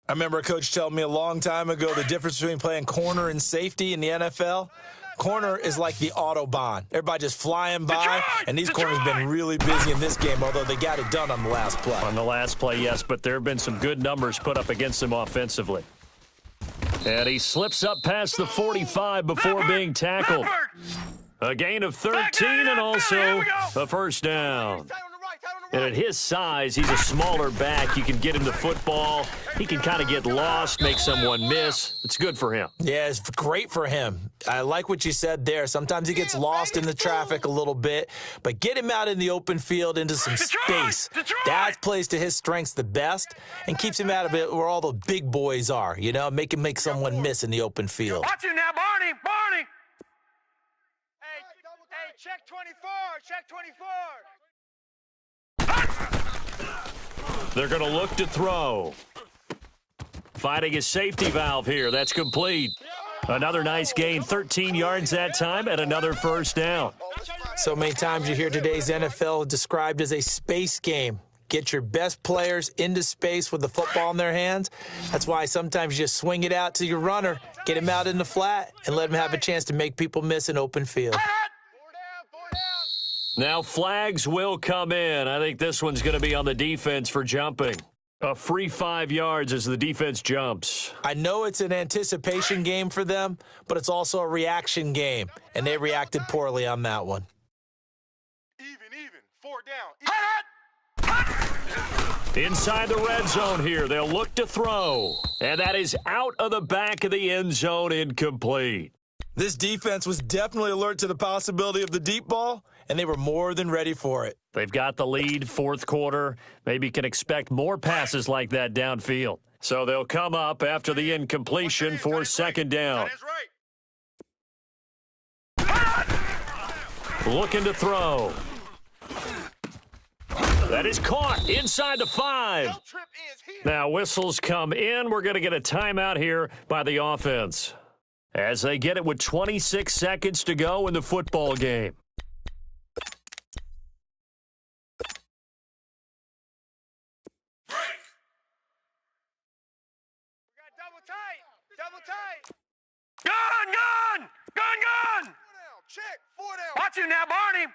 [SPEAKER 4] I remember a coach telling me a long time ago the difference between playing corner and safety in the NFL. Corner is like the Autobahn. Everybody just flying by, and these corners have been really busy in this game, although they got it done on the last play.
[SPEAKER 1] On the last play, yes, but there have been some good numbers put up against him offensively. And he slips up past the 45 before being tackled. A gain of 13 and also a first down. And at his size, he's a smaller back. You can get him the football. He can kind of get lost, make someone miss. It's good for him.
[SPEAKER 4] Yeah, it's great for him. I like what you said there. Sometimes he gets lost in the traffic a little bit, but get him out in the open field into some space. That plays to his strengths the best and keeps him out of it where all the big boys are, you know, make him make someone miss in the open field.
[SPEAKER 3] Watch you now, Barney. Barney.
[SPEAKER 2] Hey, check 24. Check 24.
[SPEAKER 1] They're going to look to throw. Finding his safety valve here. That's complete. Another nice gain, 13 yards that time, and another first down.
[SPEAKER 4] So many times you hear today's NFL described as a space game. Get your best players into space with the football in their hands. That's why sometimes you just swing it out to your runner, get him out in the flat, and let him have a chance to make people miss an open field.
[SPEAKER 1] Now flags will come in. I think this one's going to be on the defense for jumping. A free 5 yards as the defense jumps.
[SPEAKER 4] I know it's an anticipation game for them, but it's also a reaction game, and they reacted poorly on that one.
[SPEAKER 2] Even. 4 down.
[SPEAKER 1] Inside the red zone here, they'll look to throw. And that is out of the back of the end zone, incomplete.
[SPEAKER 4] This defense was definitely alert to the possibility of the deep ball, and they were more than ready for it.
[SPEAKER 1] They've got the lead, fourth quarter. Maybe can expect more passes like that downfield. So they'll come up after the incompletion for second down. Looking to throw. That is caught inside the 5. Now whistles come in. We're going to get a timeout here by the offense as they get it with 26 seconds to go in the football game.
[SPEAKER 2] Double tight.
[SPEAKER 3] Gun.
[SPEAKER 2] Check. 4 down.
[SPEAKER 3] Watch you now, Barney.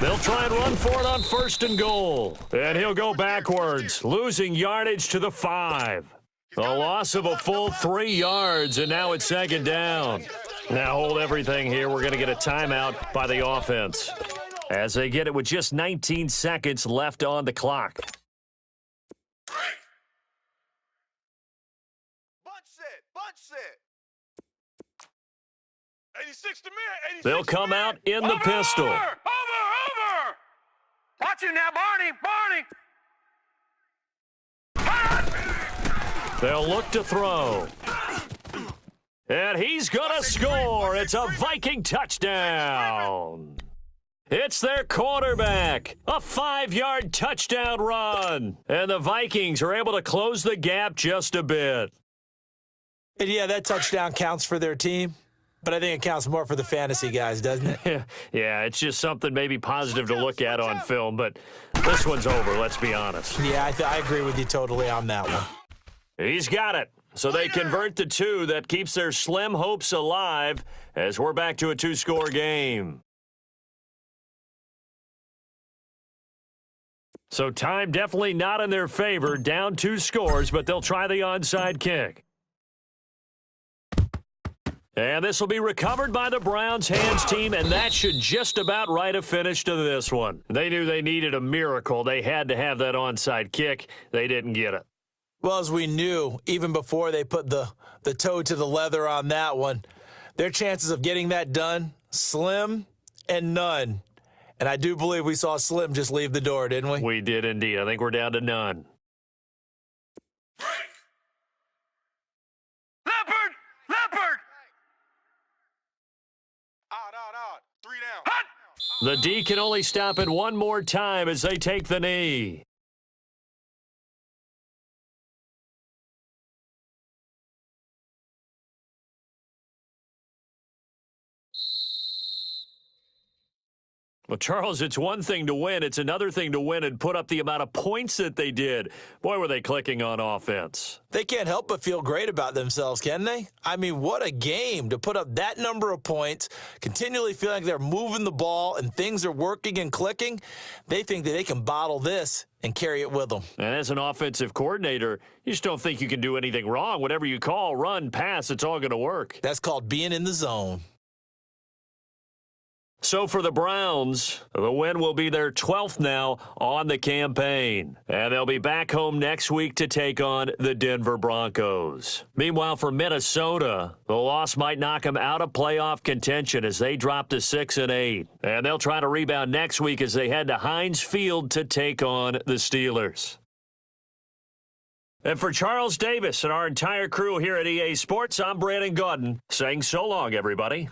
[SPEAKER 1] They'll try and run for it on first and goal. And he'll go backwards, losing yardage to the 5. A loss of a full 3 yards, and now it's second down. Now hold everything here. We're going to get a timeout by the offense as they get it with just 19 seconds left on the clock.
[SPEAKER 2] Bunch set. 86 to minute. 86
[SPEAKER 1] They'll come out in the pistol.
[SPEAKER 3] Over. Watch you now, Barney.
[SPEAKER 1] They'll look to throw. And he's going to score. It's a Viking touchdown. It's their quarterback. A 5-yard touchdown run. And the Vikings are able to close the gap just a bit.
[SPEAKER 4] And yeah, that touchdown counts for their team, but I think it counts more for the fantasy guys, doesn't it?
[SPEAKER 1] Yeah, it's just something maybe positive to look at on film, but this one's over, let's be honest.
[SPEAKER 4] Yeah, I agree with you totally on that one.
[SPEAKER 1] He's got it. So they convert the 2. That keeps their slim hopes alive as we're back to a 2-score game. So time definitely not in their favor. Down 2 scores, but they'll try the onside kick. And this will be recovered by the Browns hands team, and that should just about write a finish to this one. They knew they needed a miracle. They had to have that onside kick. They didn't get it.
[SPEAKER 4] Well, as we knew, even before they put the toe to the leather on that one, their chances of getting that done, slim and none. And I do believe we saw Slim just leave the door, didn't we?
[SPEAKER 1] We did indeed. I think we're down to none.
[SPEAKER 3] Leopard.
[SPEAKER 2] Odd. 3 down.
[SPEAKER 1] The D can only stop it one more time as they take the knee. Well, Charles, it's one thing to win. It's another thing to win and put up the amount of points that they did. Boy, were they clicking on offense.
[SPEAKER 4] They can't help but feel great about themselves, can they? I mean, what a game to put up that number of points, continually feeling like they're moving the ball and things are working and clicking. They think that they can bottle this and carry it with them.
[SPEAKER 1] And as an offensive coordinator, you just don't think you can do anything wrong. Whatever you call, run, pass, it's all going to work.
[SPEAKER 4] That's called being in the zone.
[SPEAKER 1] So for the Browns, the win will be their 12th now on the campaign. And they'll be back home next week to take on the Denver Broncos. Meanwhile, for Minnesota, the loss might knock them out of playoff contention as they drop to 6-8. And they'll try to rebound next week as they head to Heinz Field to take on the Steelers. And for Charles Davis and our entire crew here at EA Sports, I'm Brandon Gaudin saying so long, everybody.